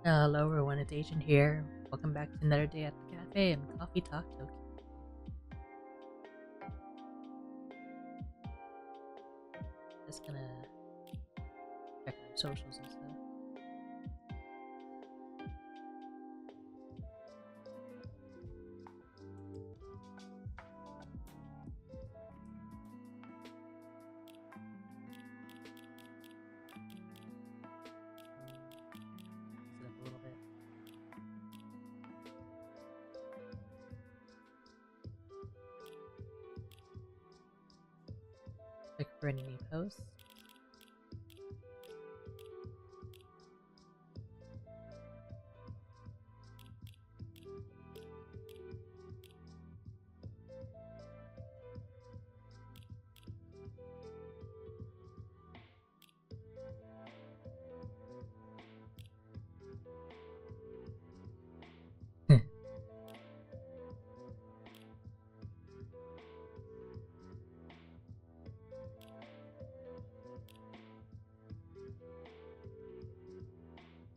Hello everyone, it's Agent here. Welcome back to another day at the cafe and Coffee Talk Tokyo. Just gonna check our socials and stuff. Set up a little bit. Check for any new posts.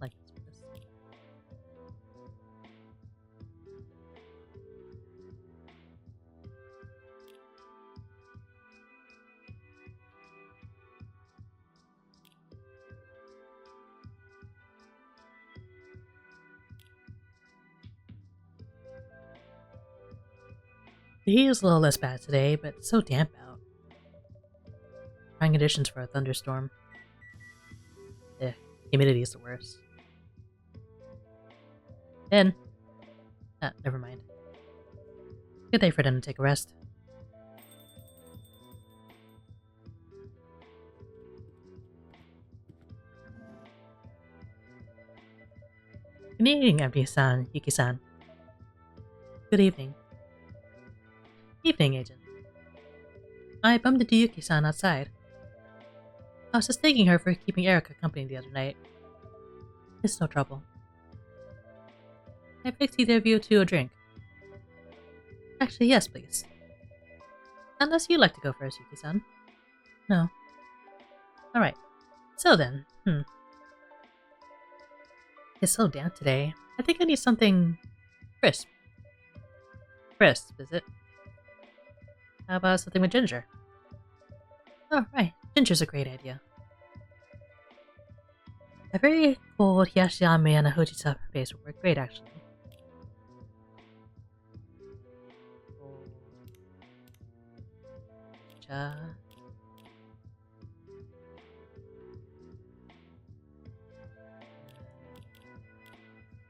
Like this. The heat is a little less bad today, but it's so damp out. Trying conditions for a thunderstorm. Humidity is the worst. Then, never mind. Good day for them to take a rest. Good evening, MD-san, Yuki-san. Good evening. Evening, Agent. I bumped into Yuki-san outside. I was just thanking her for keeping Erica company the other night. It's no trouble. I fixed either of you two a drink. Actually, yes, please. Unless you'd like to go first, Yuki-san. No. Alright. So then, It's so damp today. I think I need something crisp. Crisp, is it? How about something with ginger? Oh, right. Ginger's a great idea. A very cold hiyashirame and a hojita base would work great, actually. Cha.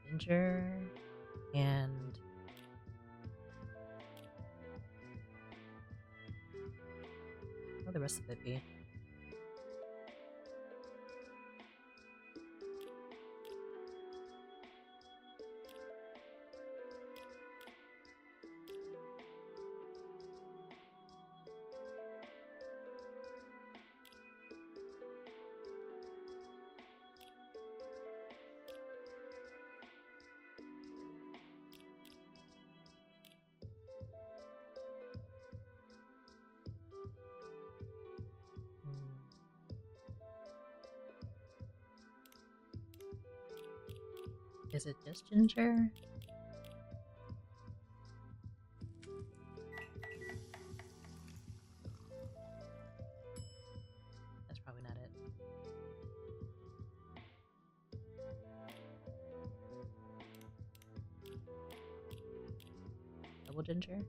Ginger. And what will the rest of it be? Is it just ginger? That's probably not it. Double ginger?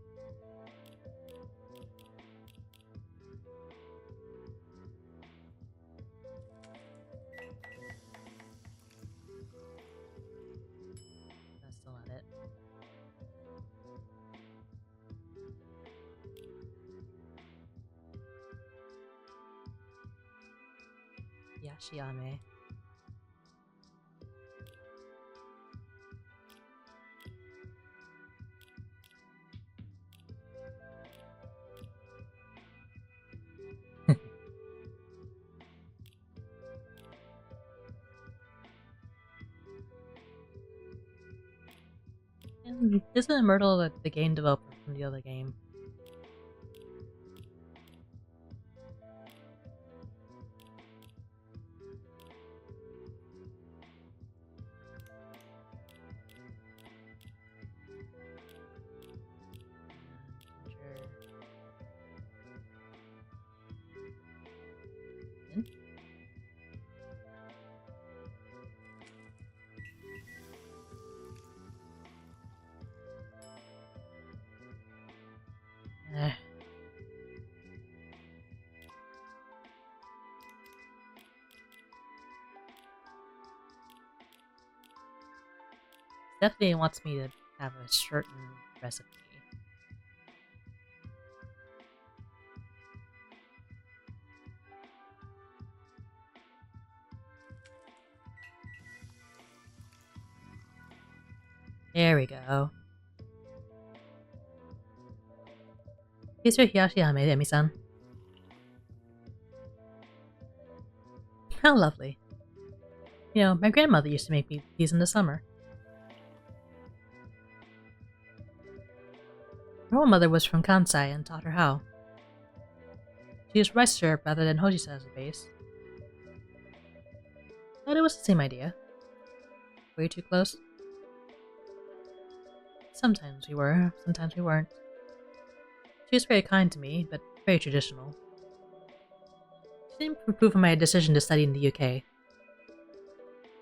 That's still not it. Yashiame. And isn't Myrtle the game developer from the other game? Definitely wants me to have a certain recipe. There we go. These are Hiyashihame, Emi-san. How lovely. You know, my grandmother used to make me these in the summer. Her old mother was from Kansai and taught her how. She used rice syrup rather than hojicha as a base. But it was the same idea. Were you too close? Sometimes we were, sometimes we weren't. She was very kind to me, but very traditional. She didn't approve of my decision to study in the UK.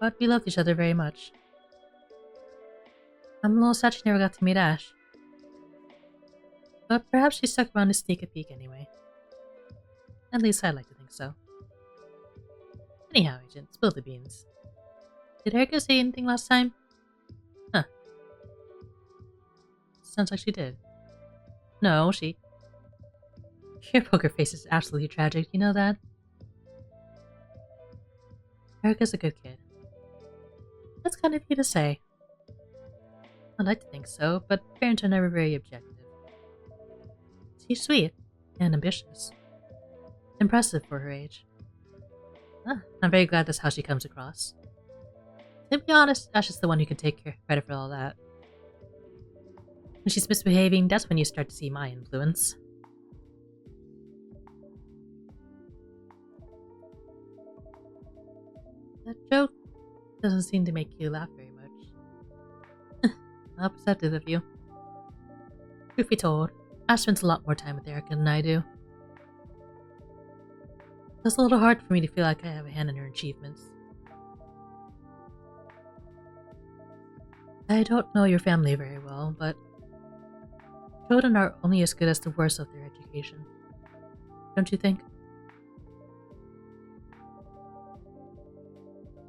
But we loved each other very much. I'm a little sad she never got to meet Ash. But perhaps she stuck around to sneak a peek anyway. At least I'd like to think so. Anyhow, Agent, spill the beans. Did Erica say anything last time? Huh. Sounds like she did. No, she... Your poker face is absolutely tragic, you know that? Erica's a good kid. That's kind of you to say. I'd like to think so, but parents are never very objective. She's sweet and ambitious. Impressive for her age. I'm very glad that's how she comes across. To be honest, Ash is the one who can take credit for all that. When she's misbehaving, that's when you start to see my influence. That joke doesn't seem to make you laugh very much. How perceptive of you. Truth be told, Ash spends a lot more time with Erica than I do. It's a little hard for me to feel like I have a hand in her achievements. I don't know your family very well, but children are only as good as the worst of their education. Don't you think?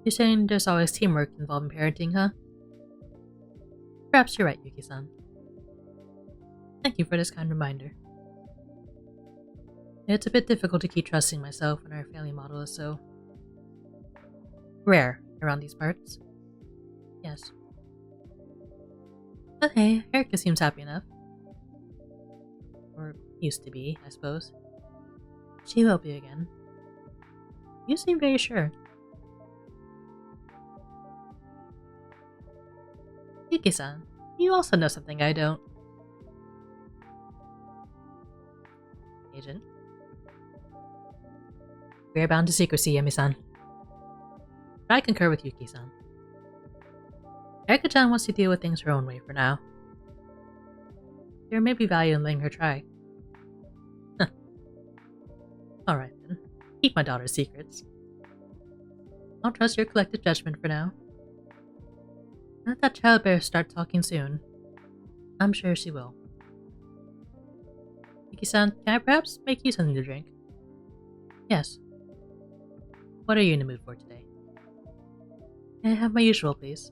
You're saying there's always teamwork involved in parenting, huh? Perhaps you're right, Yuki-san. Thank you for this kind reminder. It's a bit difficult to keep trusting myself when our family model is so rare around these parts. Yes. But hey, Erica seems happy enough. Or used to be, I suppose. She will be again. You seem very sure. Yuki-san, you also know something I don't. Agent. We are bound to secrecy, Emi-san. But I concur with Yuki-san. Erika-chan wants to deal with things her own way for now. There may be value in letting her try. Huh. Alright then. Keep my daughter's secrets. I'll trust your collective judgment for now. Let that child bear start talking soon. I'm sure she will. Yuki-san, can I perhaps make you something to drink? Yes. What are you in the mood for today? Can I have my usual, please?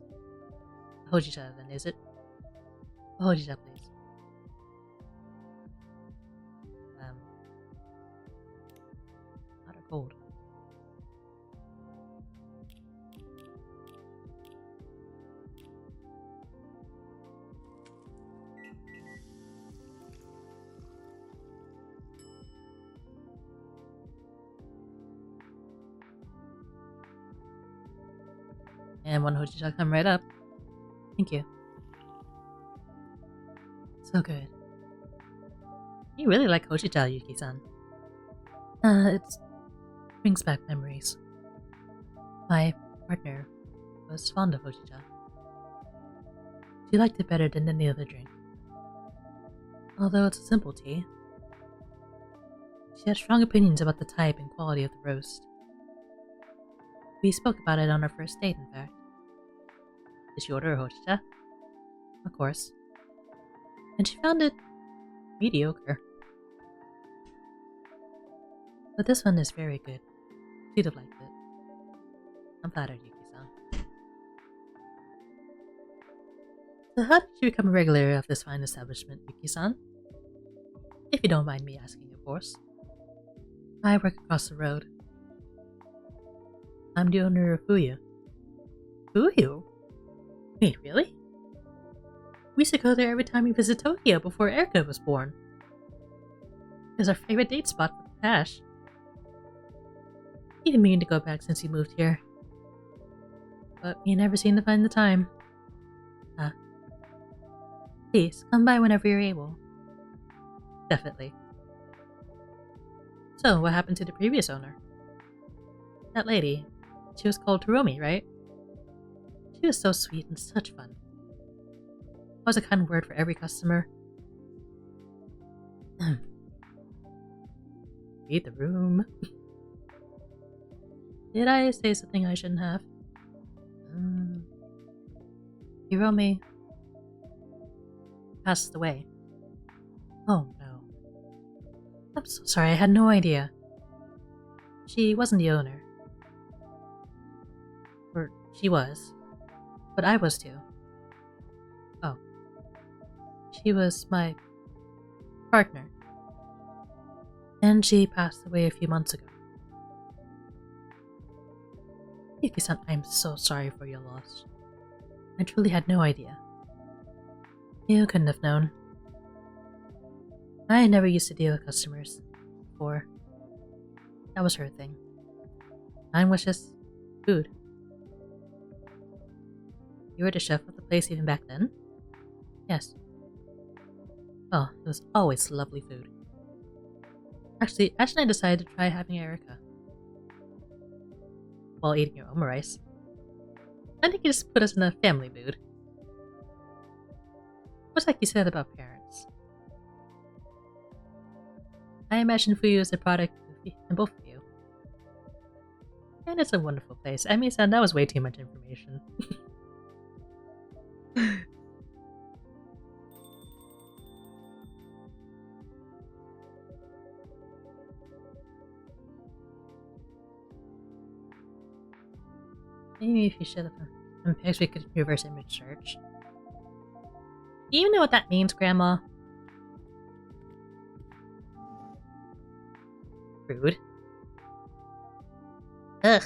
Hojicha, then, is it? Hojicha, please. Hot or cold? And one Hojicha come right up. Thank you. So good. You really like Hojicha, Yuki-san. It brings back memories. My partner was fond of Hojicha. She liked it better than any other drink. Although it's a simple tea, she had strong opinions about the type and quality of the roast. We spoke about it on our first date, in fact. Did she order a hojicha? Of course. And she found it mediocre. But this one is very good. She'd have liked it. I'm flattered, Yuki-san. So how did you become a regular of this fine establishment, Yuki-san? If you don't mind me asking, of course. I work across the road. I'm the owner of Fuyu. Fuyu? Wait, really? We used to go there every time we visit Tokyo before Erika was born. It was our favorite date spot with Ash. He didn't mean to go back since he moved here. But we never seem to find the time. Please, come by whenever you're able. Definitely. So, what happened to the previous owner? That lady. She was called Hiromi, right? She was so sweet and such fun. That was a kind word for every customer. Read the room. Did I say something I shouldn't have? Hiromi passed away. Oh no. I'm so sorry, I had no idea. She wasn't the owner. Or she was. But I was too. Oh. She was my partner. And she passed away a few months ago. Yuki-san, I'm so sorry for your loss. I truly had no idea. You couldn't have known. I never used to deal with customers before. That was her thing. Mine was just food. You were the chef of the place even back then? Yes. Oh, it was always lovely food. Actually, Ash and I decided to try having Erika while eating your omurice. I think you just put us in a family mood. Much like you said about parents. I imagine Fuyu is a product of both of you. And it's a wonderful place. I mean, that was way too much information. Maybe if you should have some pics, we could reverse image search. Do you know what that means, Grandma? Rude. Ugh.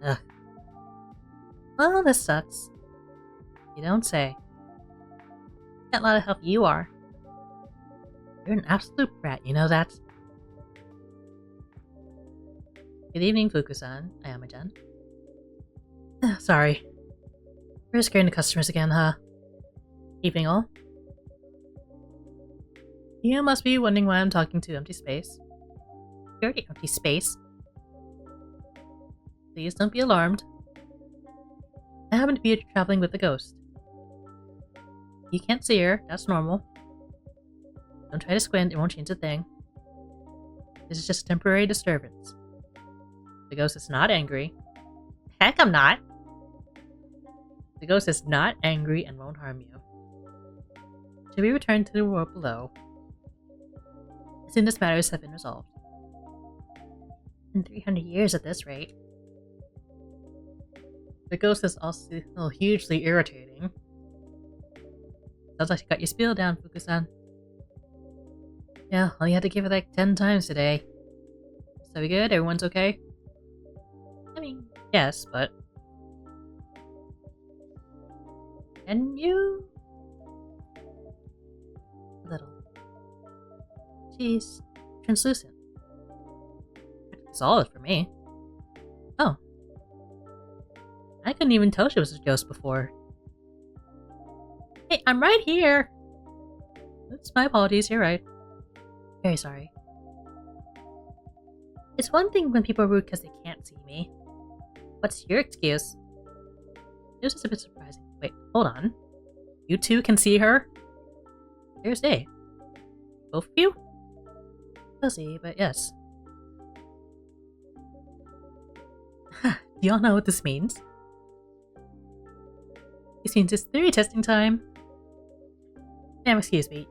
Ugh. Well, this sucks. You don't say. Got a lot of help you are. You're an absolute brat, you know that? Good evening, Fuku-san. Ayama-chan. Sorry. We're scaring the customers again, huh? Evening all. You must be wondering why I'm talking to empty space. Dirty empty space. Please don't be alarmed. I happen to be traveling with a ghost. You can't see her, that's normal. Don't try to squint, it won't change a thing. This is just a temporary disturbance. The ghost is not angry. Heck, I'm not! The ghost is not angry and won't harm you. Should we return to the world below as soon as matters have been resolved? In 300 years at this rate. The ghost is also hugely irritating. Sounds like you got your spiel down, Fuku-san. Yeah, all you had to give it like 10 times today. So we good? Everyone's okay? I mean, yes, but... Can you? A little. She's translucent. Solid for me. Oh. I couldn't even tell she was a ghost before. Hey, I'm right here! Oops, my apologies, you're right. Very sorry. It's one thing when people are rude because they can't see me. What's your excuse? It was just a bit surprising. Wait, hold on. You two can see her? There's Day. Both of you? Fuzzy, but yes. Do y'all know what this means? This means it's theory testing time. Ma'am, excuse me.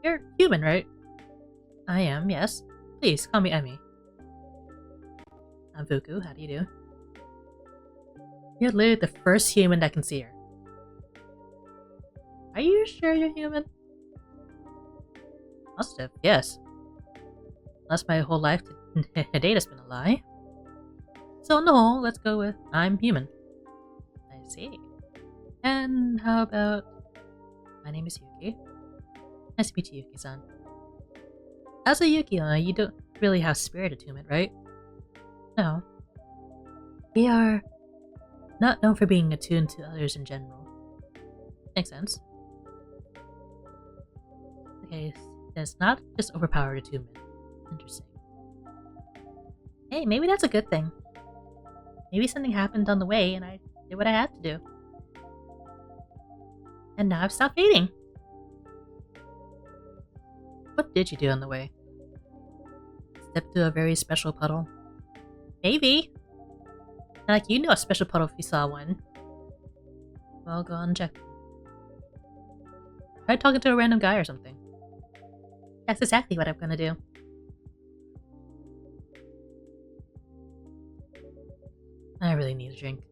You're human, right? I am, yes. Please, call me Emmy. I'm Fuku, how do you do? You're literally the first human that can see her. sure you're human? Must have, yes. Unless my whole life to date has been a lie. So on the whole, let's go with I'm human. I see. And how about... My name is Yuki. Nice to meet you, Yuki-san. As a Yuki, you don't really have spirit attunement, right? No. We are not known for being attuned to others in general. Makes sense. Okay, it's not just overpowered attunement. Interesting. Hey, maybe that's a good thing. Maybe something happened on the way and I did what I had to do. And now I've stopped eating. What did you do on the way? Step to a very special puddle? Maybe. Like, you know a special puddle if you saw one. Well, go on and check. Try talking to a random guy or something. That's exactly what I'm gonna do. I really need a drink.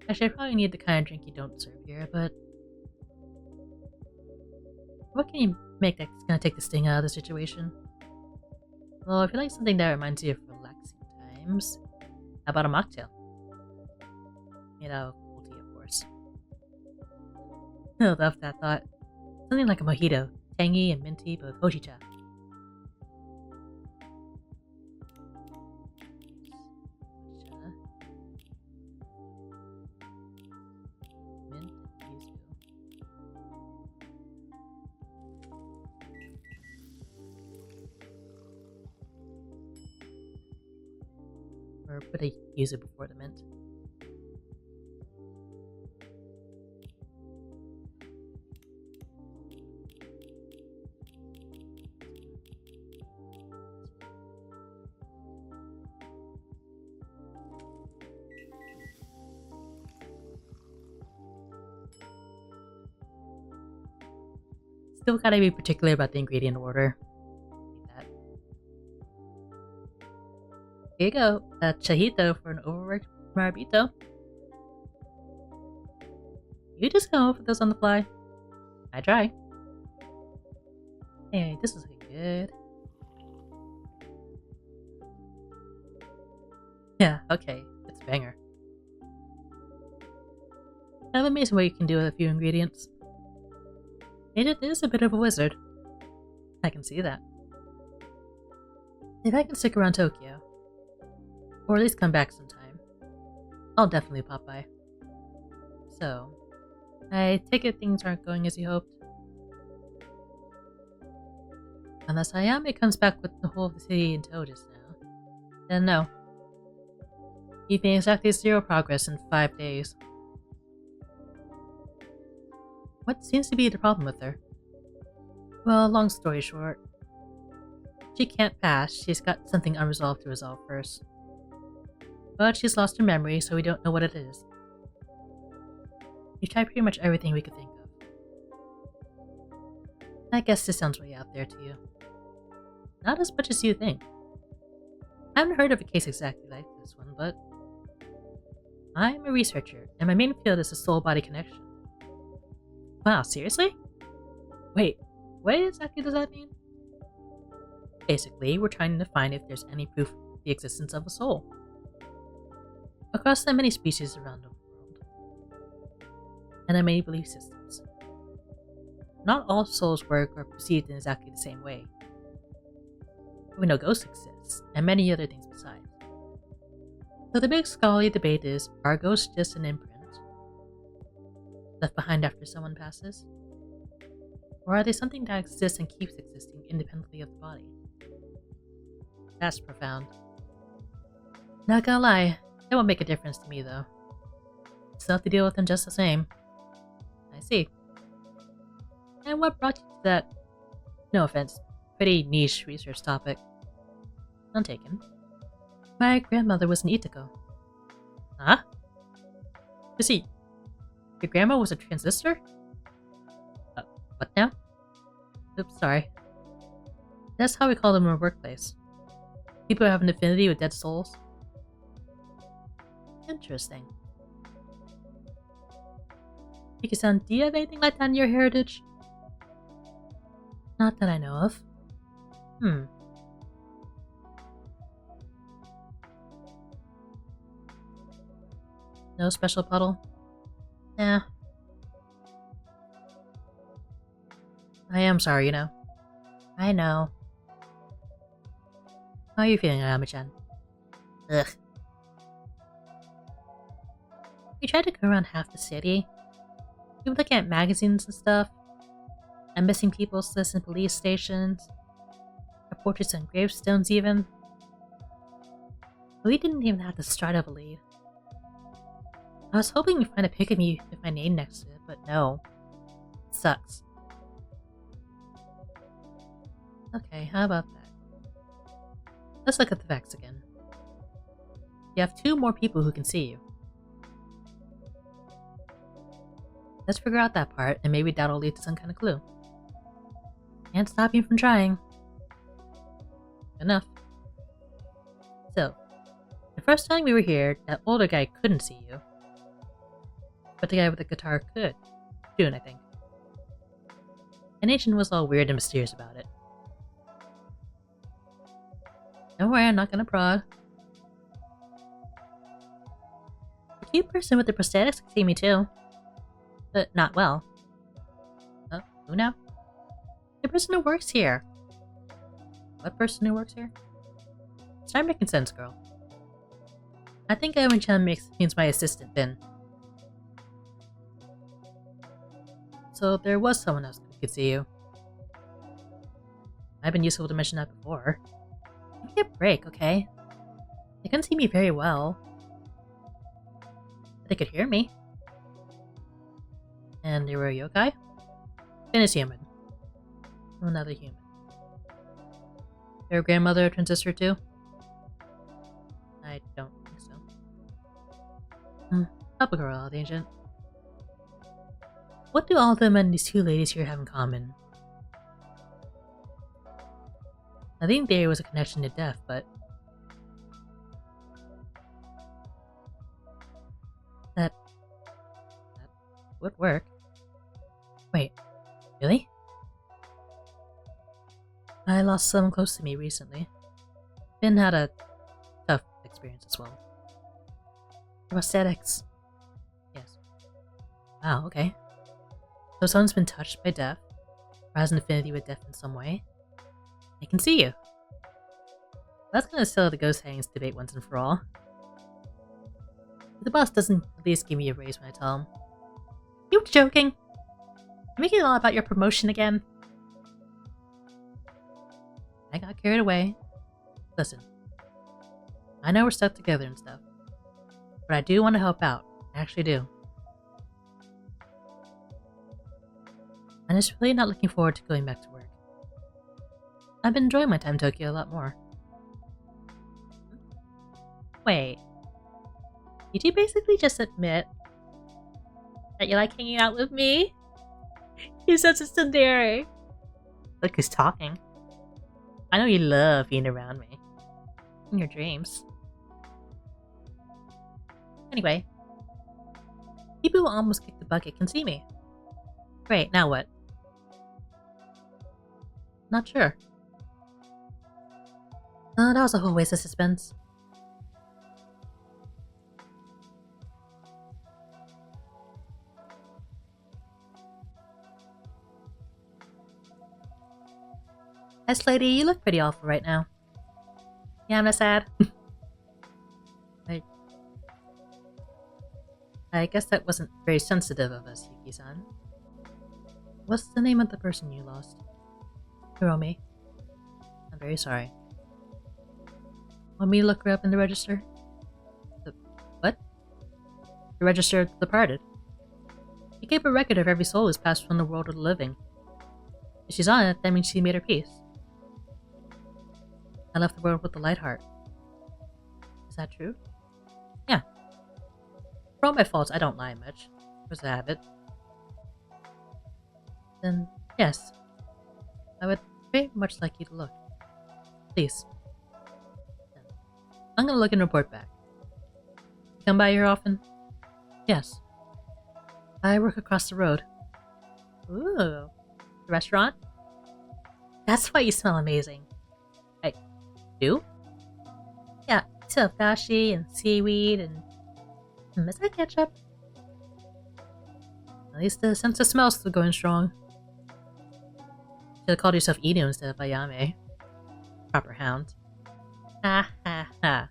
Actually, I probably need the kind of drink you don't serve here, but... What can you make that's gonna take the sting out of the situation? Well, I feel like something that reminds you of relaxing times. How about a mocktail? You know, cool tea, of course. I love that thought. Something like a mojito, tangy and minty, but with hojicha. Mint, yuzu. Or put a yuzu before the mint. Still gotta be particular about the ingredient order. Here you go, a chajito for an overworked marabito. You just come up with those on the fly. I try. Hey, this is good. Yeah, okay, it's a banger. Kind of amazing what you can do with a few ingredients. Agent is a bit of a wizard. I can see that. If I can stick around Tokyo, or at least come back sometime, I'll definitely pop by. So, I take it things aren't going as you hoped. Unless Ayame comes back with the whole of the city in tow just now, then no. You've made exactly 0 progress in 5 days. What seems to be the problem with her? Well, long story short, she can't pass. She's got something unresolved to resolve first. But she's lost her memory, so we don't know what it is. We've tried pretty much everything we could think of. I guess this sounds way out there to you. Not as much as you think. I haven't heard of a case exactly like this one, but I'm a researcher, and my main field is the soul-body connection. Wow, seriously? Wait, what exactly does that mean? Basically, we're trying to find if there's any proof of the existence of a soul. Across the many species around the world. And the many belief systems. Not all souls work or perceived in exactly the same way. We know ghosts exist, and many other things besides. So the big scholarly debate is, are ghosts just an imprint left behind after someone passes? Or are they something that exists and keeps existing independently of the body? That's profound. Not gonna lie, it won't make a difference to me though. Still have to deal with them just the same. I see. And what brought you to that, no offense, pretty niche research topic? None taken. My grandmother was an Itako. Huh? You see, your grandma was a transistor? What now? Oops, sorry. That's how we call them in our workplace. People who have an affinity with dead souls. Interesting. Yuki-san, do you have anything like that in your heritage? Not that I know of. No special puddle? Yeah. I am sorry, you know. I know. How are you feeling, Ayame-chan? Ugh. We tried to go around half the city. We were looking at magazines and stuff. And missing people's lists in police stations. Our portraits on gravestones even. But we didn't even have the start of a lead. I was hoping we'd find a pic of me with my name next to it, but no. It sucks. Okay, how about that? Let's look at the facts again. You have 2 more people who can see you. Let's figure out that part, and maybe that'll lead to some kind of clue. Can't stop you from trying. Enough. So, the first time we were here, that older guy couldn't see you. But the guy with the guitar could. June, I think. And Asian was all weird and mysterious about it. Don't worry, I'm not gonna prod. The cute person with the prosthetics can see me too. But not well. Oh, who now? The person who works here. What person who works here? Start making sense, girl. I think Ayame-chan means my assistant, Bin. So there was someone else who could see you. I've been useful to mention that before. Give me a break, okay? They couldn't see me very well. But they could hear me. And they were a yokai? Bin is human. Another human. Your grandmother a transistor too? I don't think so. Help a girl out, Ancient. What do all of them and these 2 ladies here have in common? I think there was a connection to death, but... That would work. Wait, really? I lost someone close to me recently. Bin had a tough experience as well. Prosthetics. Yes. Wow, okay. So someone's been touched by death, or has an affinity with death in some way. They can see you. That's gonna settle the ghost hangings debate once and for all. If the boss doesn't at least give me a raise when I tell him. You joking? You're making it all about your promotion again? I got carried away. Listen. I know we're stuck together and stuff. But I do want to help out. I actually do. I'm just really not looking forward to going back to work. I've been enjoying my time in Tokyo a lot more. Wait. Did you basically just admit that you like hanging out with me? You're such a tsundere. Look who's talking. I know you love being around me. In your dreams. Anyway. People who almost kicked the bucket can see me. Great, now what? Not sure. That was a whole waste of suspense. Yes, lady, you look pretty awful right now. Yeah, I'm not sad. I guess that wasn't very sensitive of us, Yuki-san. What's the name of the person you lost? Hiromi. I'm very sorry. Want me to look her up in the register? The what? The register of the departed. You keep a record of every soul who's passed from the world of the living. If she's on it, that means she made her peace. I left the world with a light heart. Is that true? Yeah. For all my faults, I don't lie much. There's a habit. Then, yes. I would very much like you to look. Please. I'm gonna look and report back. You come by here often? Yes. I work across the road. Ooh, the restaurant? That's why you smell amazing. I do? Yeah, so dashi and seaweed and... is that ketchup? At least the sense of smell's still going strong. Should have called yourself Inu instead of Ayame. Proper hound. Ha ha ha.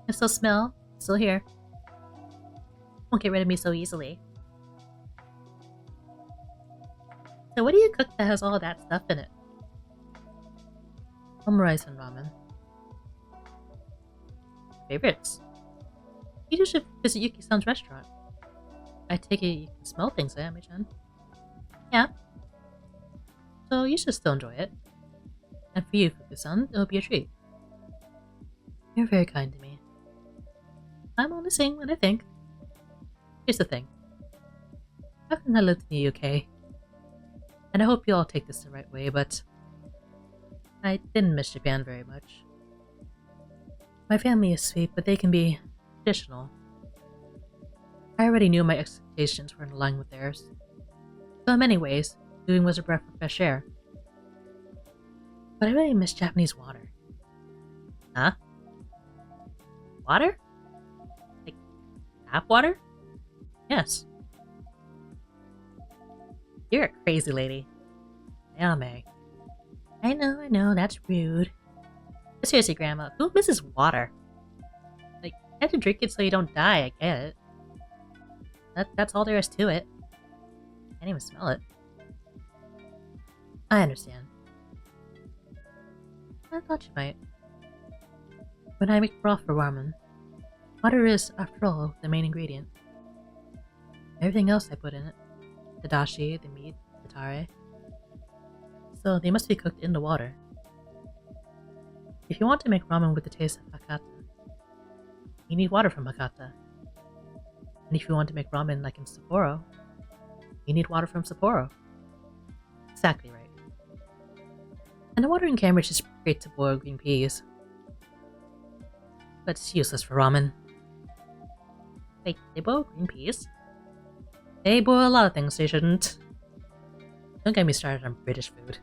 I still smell. Still here. Won't get rid of me so easily. So what do you cook that has all that stuff in it? Omurice and ramen. Favorites? You should visit Yuki-san's restaurant. I take it you can smell things, Ayame-chan. Yeah. So you should still enjoy it. And for you, Fuku-san, it'll be a treat. You're very kind to me. I'm only saying what I think. Here's the thing. How can I live in the UK? And I hope you all take this the right way, but I didn't miss Japan very much. My family is sweet, but they can be traditional. I already knew my expectations were in line with theirs. So in many ways, doing was a breath of fresh air. But I really miss Japanese water. Huh? Water? Like tap water? Yes. You're a crazy lady. Ayame. I know, that's rude. But seriously, Grandma, who misses water? Like, you have to drink it so you don't die, I get it. That's all there is to it. Can't even smell it. I understand. I thought you might. When I make broth for ramen, water is, after all, the main ingredient. Everything else I put in it. The dashi, the meat, the tare. So they must be cooked in the water. If you want to make ramen with the taste of Hakata, you need water from Hakata. And if you want to make ramen like in Sapporo, you need water from Sapporo. Exactly right. And the water in Cambridge is great to boil green peas. But it's useless for ramen. Wait, they boil green peas? They boil a lot of things they shouldn't. Don't get me started on British food.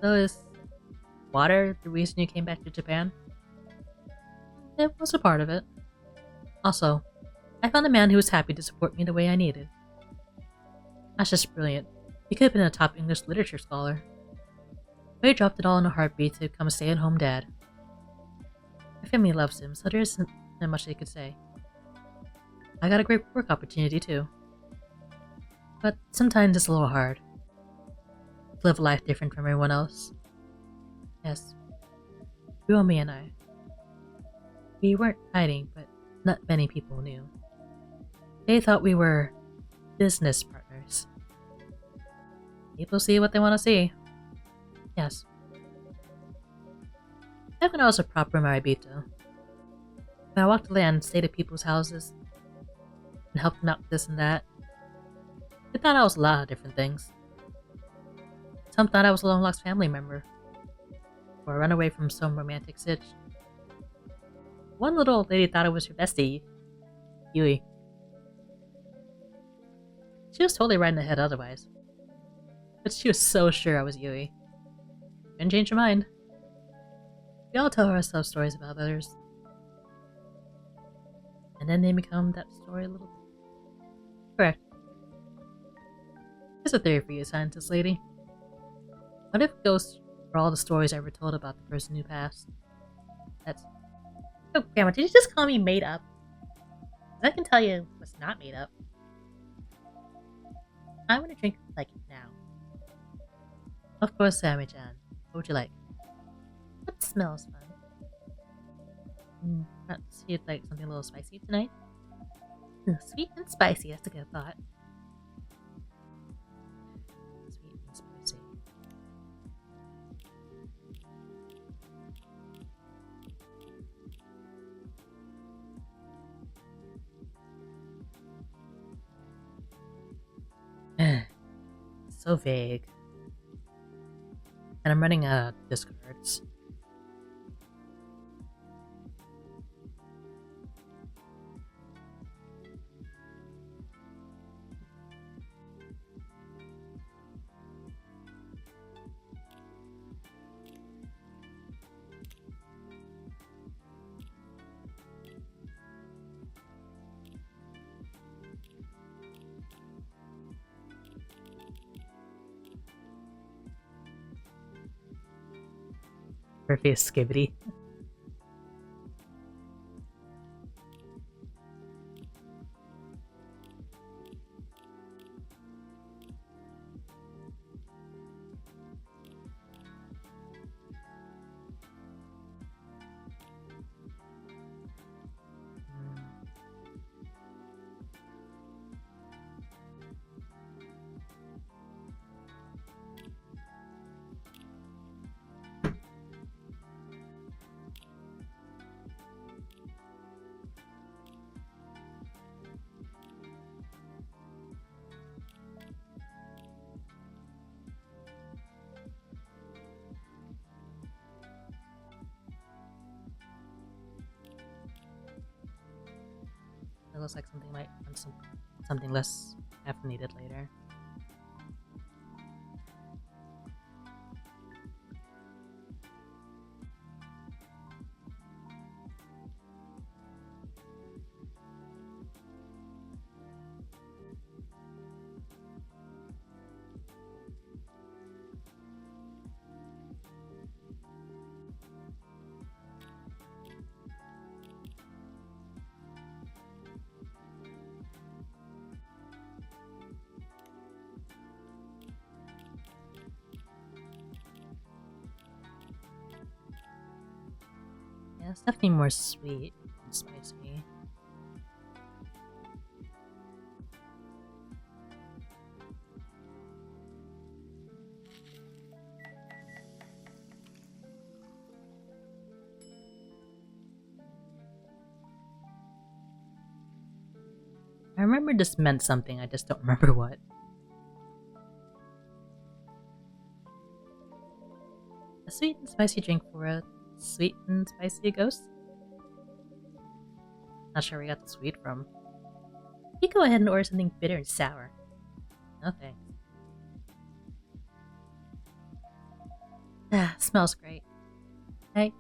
So is water the reason you came back to Japan? It was a part of it. Also, I found a man who was happy to support me the way I needed. That's just brilliant. He could have been a top English literature scholar. But he dropped it all in a heartbeat to become a stay-at-home dad. My family loves him, so there isn't much they could say. I got a great work opportunity too. But sometimes it's a little hard to live a life different from everyone else. Yes, Ryomi and I. We weren't hiding, but not many people knew. They thought we were business partners. People see what they want to see. Yes. Back when I was a proper Maribito, when I walked the land, stayed at people's houses, and helped them out with this and that, they thought I was a lot of different things. Some thought I was a long-lost family member, or a runaway from some romantic sitch. One little old lady thought I was her bestie, Yui. She was totally right in the head otherwise. But she was so sure I was Yui. Couldn't change her mind. We all tell ourselves stories about others. And then they become that story a little bit. Correct. Here's a theory for you, scientist lady. What if ghosts were all the stories I ever told about the person who passed? That's... Oh, Grandma, did you just call me made up? 'Cause I can tell you what's not made up. I want to drink like now. Of course, Sammy-chan. What would you like? What smells fun? Perhaps you'd like something a little spicy tonight? Ooh, sweet and spicy, that's a good thought. Sweet and spicy. So vague. And I'm running out of discards. Her face skibbity. It looks like something might want something less caffeinated later. Yeah, it's definitely more sweet and spicy. I remember this meant something, I just don't remember what. A sweet and spicy drink for a sweet and spicy ghost? Not sure where we got the sweet from. You go ahead and order something bitter and sour. No thanks. Ah, smells great. Hey.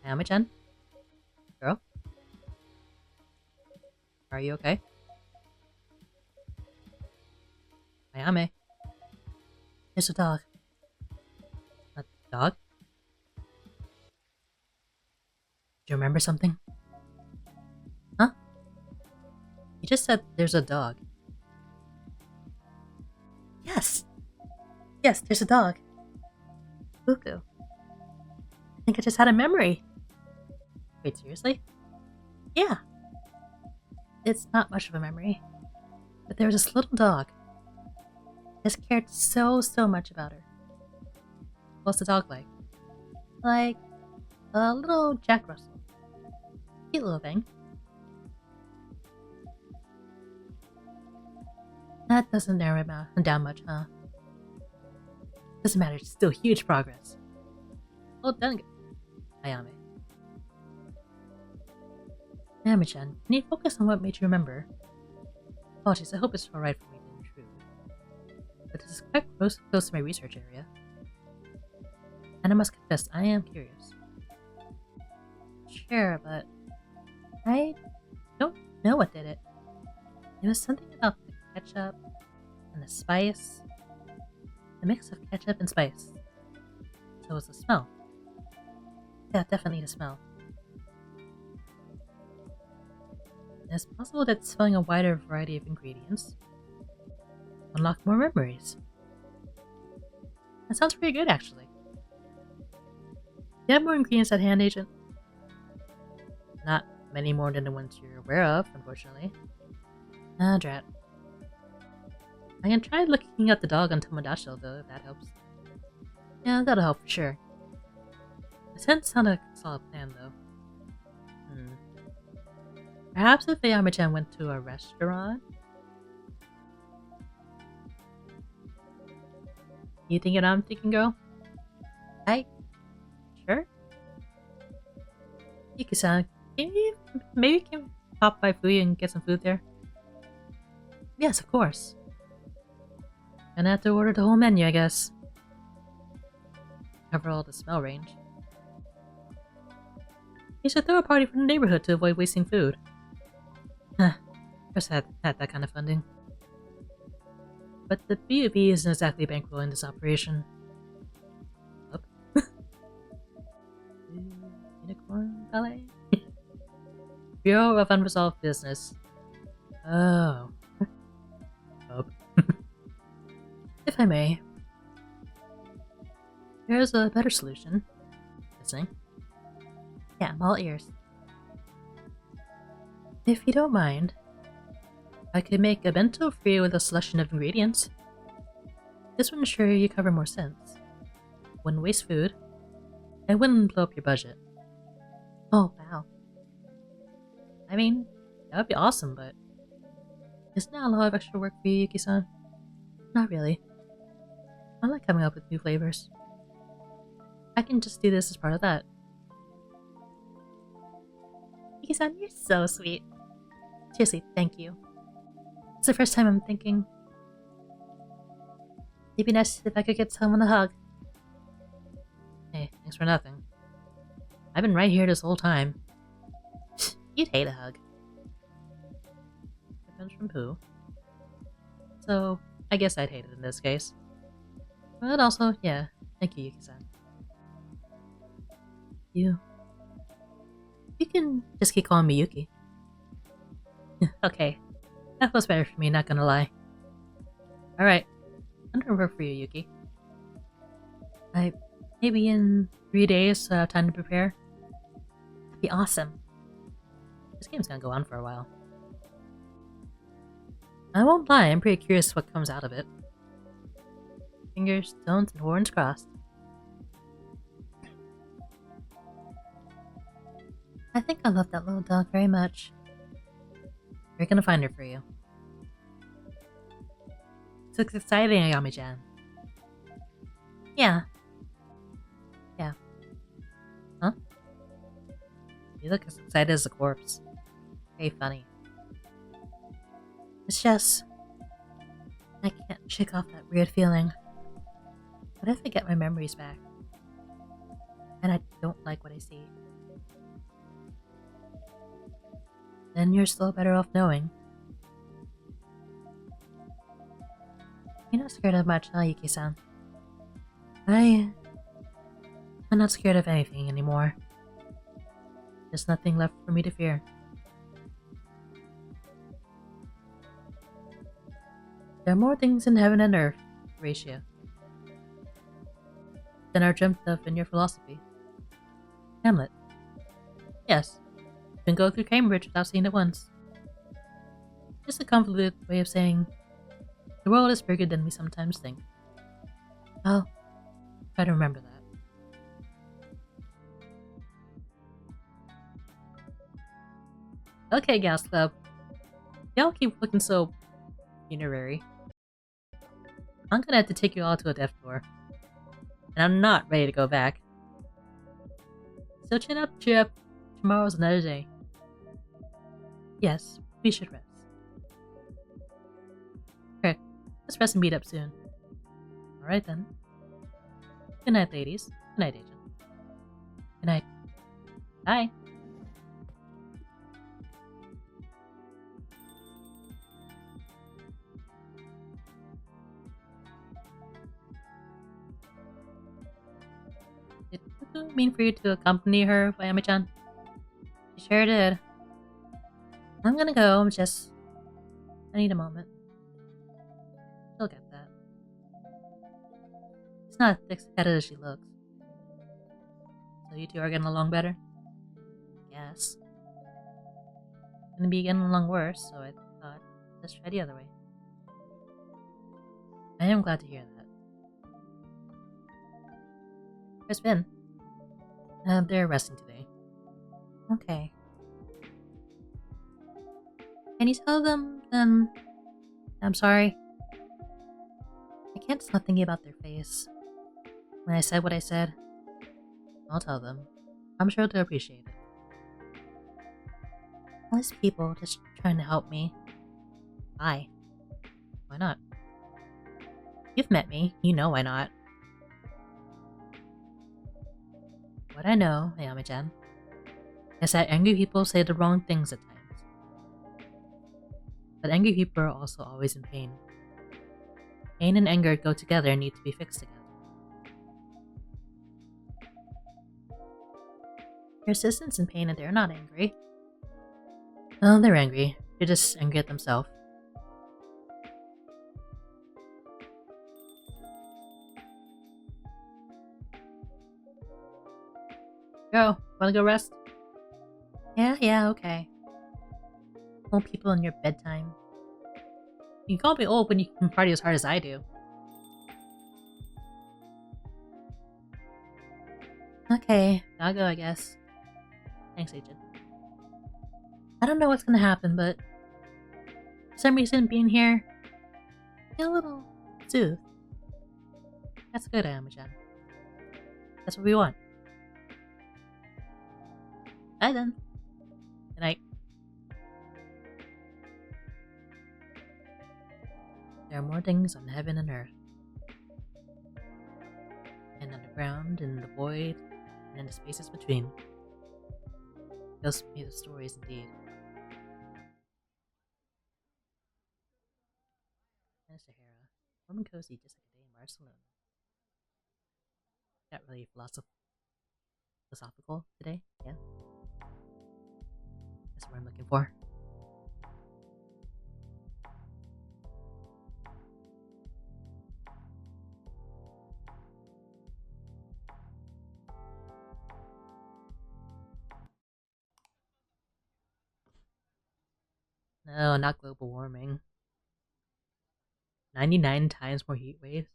Ayame-chan? Girl? Are you okay? Ayame? There's a dog. A dog? Do you remember something? Huh? You just said there's a dog. Yes! Yes, there's a dog. Fuku. I think I just had a memory. Wait, seriously? Yeah. It's not much of a memory. But there was this little dog. I just cared so much about her. What's the dog like? Like a little Jack Russell. Cute little thing. That doesn't narrow it down much, huh? Doesn't matter, it's still huge progress. Well done, Ayame. Ayame-chan, can you focus on what made you remember? Apologies, I hope it's alright for me to intrude. But this is quite close to my research area. And I must confess, I am curious. Sure, but I don't know what did it. It was something about the ketchup and the spice. A mix of ketchup and spice. So it was the smell. Yeah, definitely the smell. It's possible that smelling a wider variety of ingredients will unlock more memories. That sounds pretty good, actually. Do you have more ingredients at hand, Agent? Not many more than the ones you're aware of, unfortunately. Ah, drat. I can try looking at the dog on Tomodachi, though, if that helps. Yeah, that'll help for sure. It doesn't sound like a solid plan, though. Perhaps if Ayame-chan went to a restaurant? You thinking I'm thinking, girl? Sure? Yuki-san, maybe can pop by Fuyu and get some food there? Yes, of course. Gonna have to order the whole menu, I guess. Cover all the smell range. You should throw a party for the neighborhood to avoid wasting food. Huh. Just had that kind of funding. But the BUB isn't exactly bankrolling this operation. Up. Unicorn Ballet? Bureau of Unresolved Business. Oh. Up. If I may. There's a better solution. Listening? Yeah, I'm all ears. If you don't mind, I could make a bento for you with a selection of ingredients. This would ensure you cover more sins. Wouldn't waste food, and wouldn't blow up your budget. Oh, wow. I mean, that would be awesome, but isn't that a lot of extra work for you, Yuki-san? Not really. I like coming up with new flavors. I can just do this as part of that. Yuki-san, you're so sweet. Seriously, thank you. It's the first time I'm thinking it'd be nice if I could get someone a hug. Hey, thanks for nothing. I've been right here this whole time. You'd hate a hug. Depends from who. So, I guess I'd hate it in this case. But also, yeah, thank you, Yuki-san. You can just keep calling me Yuki. Okay, that was better for me, not gonna lie. Alright, I'm gonna work for you, Yuki. Maybe in 3 days, so I have time to prepare. That'd be awesome. This game's gonna go on for a while. I won't lie, I'm pretty curious what comes out of it. Fingers, toes, and horns crossed. I think I love that little dog very much. We're gonna find her for you. This looks exciting, Ayami-chan. Yeah. Yeah. Huh? You look as excited as a corpse. Very funny. It's just... I can't shake off that weird feeling. What if I get my memories back? And I don't like what I see? Then you're still better off knowing. You're not scared of much, huh, Yuki-san? I'm not scared of anything anymore. There's nothing left for me to fear. There are more things in heaven and earth, Horatio, than are dreamt of in your philosophy. Hamlet. Yes. You can go through Cambridge without seeing it once. Just a convoluted way of saying the world is bigger than we sometimes think. I'll try to remember that. Okay, Gas Club. Y'all keep looking so funerary. I'm gonna have to take you all to a death door. And I'm not ready to go back. So chin up, cheer up. Tomorrow's another day. Yes, we should rest. Okay, let's rest and meet up soon. Alright then. Good night, ladies. Good night, Agent. Good night. Bye. Did Cuckoo mean for you to accompany her, Ayami-chan? She sure did. I'm gonna go, I need a moment. She'll get that. She's not as thick-headed as she looks. So you two are getting along better? Yes. Gonna be getting along worse, so I thought, let's try the other way. I am glad to hear that. Where's Finn? They're resting today. Okay. Can you tell them, I'm sorry? I can't stop thinking about their face. When I said what I said, I'll tell them. I'm sure they'll appreciate it. All these people just trying to help me. Why? Why not? You've met me, you know why not. What I know, Ayami-chan, is that angry people say the wrong things at times. But angry people are also always in pain. Pain and anger go together and need to be fixed together. Your assistant's in pain and they're not angry. Oh, they're angry. They're just angry at themselves. Go. Wanna go rest? Yeah, okay. Old people in your bedtime. You can call me old when you can party as hard as I do. Okay, I'll go, I guess. Thanks, Agent. I don't know what's gonna happen, but for some reason, being here, I feel a little soothed. That's good, Amajan. That's what we want. Bye then. Good night. There are more things on heaven and earth, and underground, and in the void, and in the spaces between. Those be the stories indeed. And Sahara, warm and cozy, just like a day in Barcelona. Got really philosophical today, yeah. That's what I'm looking for. No, not global warming. 99 times more heat waves.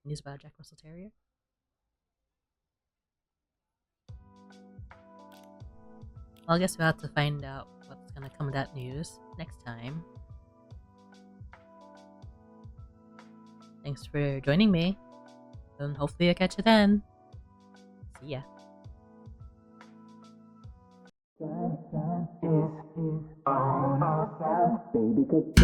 News about a Jack Russell Terrier? Well, I guess we'll have to find out what's gonna come of that news next time. Thanks for joining me, and hopefully I'll catch you then. See ya. Baby, good